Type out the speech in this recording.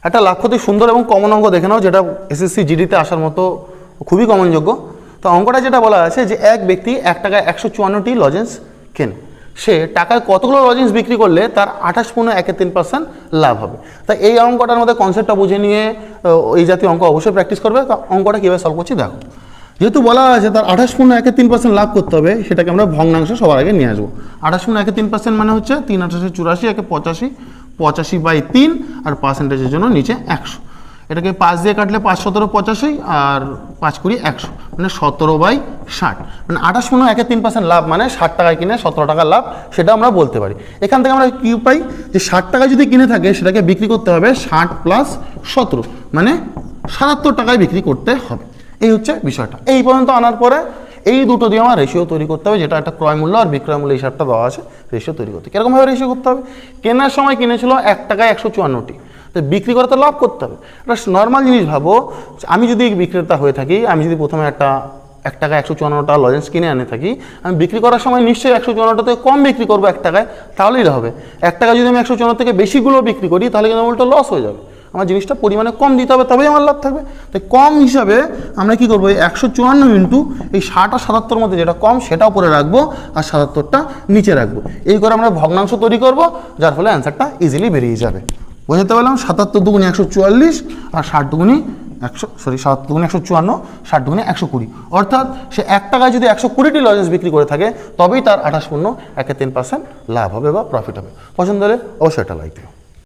একটা লাক্ষতি সুন্দর এবং কমন অঙ্ক দেখে নাও, যেটা এসএসসি জিডিতে আসার মতো খুবই কমনযোগ্য। তো অঙ্কটা যেটা বলা আছে যে এক ব্যক্তি 1 টাকায় 154টি লজেন্স কেনে, সে টাকায় কতগুলো লজেন্স বিক্রি করলে তার 28.13% লাভ হবে। তাই এই অঙ্কটার মধ্যে কনসেপ্টটা বুঝে নিয়ে এই জাতীয় অঙ্ক অবশ্যই প্র্যাকটিস করবে। তো অঙ্কটা কীভাবে সলভ করছি দেখো। যেহেতু বলা আছে তার 28.13% লাভ করতে হবে, সেটাকে আমরা ভগ্নাংশ সবার আগে নিয়ে আসবো। 28.13% মানে হচ্ছে 3 8 84 একে 85, 85/3 আর পার্সেন্টেজের জন্য নিচে 100। এটাকে 5 দিয়ে কাটলে 5 17 85 আর 5 20 100, মানে 17/60। মানে 28.13% লাভ মানে 60 টাকায় কিনে 17 টাকা লাভ, সেটা আমরা বলতে পারি। এখান থেকে আমরা কি পাই যে 60 টাকায় যদি কিনে থাকে সেটাকে বিক্রি করতে হবে 60 + 17, মানে 77 টাকায় বিক্রি করতে হবে। এই হচ্ছে বিষয়টা। এই পর্যন্ত আনার পরে এই দুটো দিয়ে আমার রেশিও তৈরি করতে হবে, যেটা একটা ক্রয় মূল্য আর বিক্রয় মূল্য হিসাবটা দেওয়া আছে। রেশিও তৈরি করতে কীরকমভাবে রেশিও করতে হবে, কেনার সময় কিনেছিল 1 টাকায় 154টি, তো বিক্রি করে তো লাভ করতে হবে। একটা নর্মাল জিনিস ভাবো, আমি যদি বিক্রেতা হয়ে থাকি, আমি যদি প্রথমে 1 টাকায় 154টা লজেন্স কিনে আনে থাকি, আমি বিক্রি করার সময় নিশ্চয়ই 154টা থেকে কম বিক্রি করবো 1 টাকায়, তাহলেই হবে। 1 টাকা যদি আমি 154 থেকে বেশিগুলো বিক্রি করি তাহলে কিন্তু উল্টো লস হয়ে যাবে। আমার জিনিসটা পরিমাণে কম দিতে হবে, তবেই আমার লাভ থাকবে। তাই কম হিসাবে আমরা কি করবো, এই 154 ইন্টু এই 60 আর 77 মধ্যে যেটা কম সেটা উপরে রাখবো আর 77টা নিচে রাখবো। এই করে আমরা ভগ্নাংশ তৈরি করবো, যার ফলে অ্যান্সারটা ইজিলি বেরিয়ে যাবে। বোঝাতে পারলাম? 77 দুগুণে 144 আর 60 দুগুণে 7 দুগুণে 154, 60 দুগুণে 120। অর্থাৎ সে 1 টাকায় যদি 120টি লজেন্স বিক্রি করে থাকে তবেই তার 28.13% লাভ হবে বা প্রফিট হবে। পছন্দ হলে অবশ্যই একটা লাইক দিও।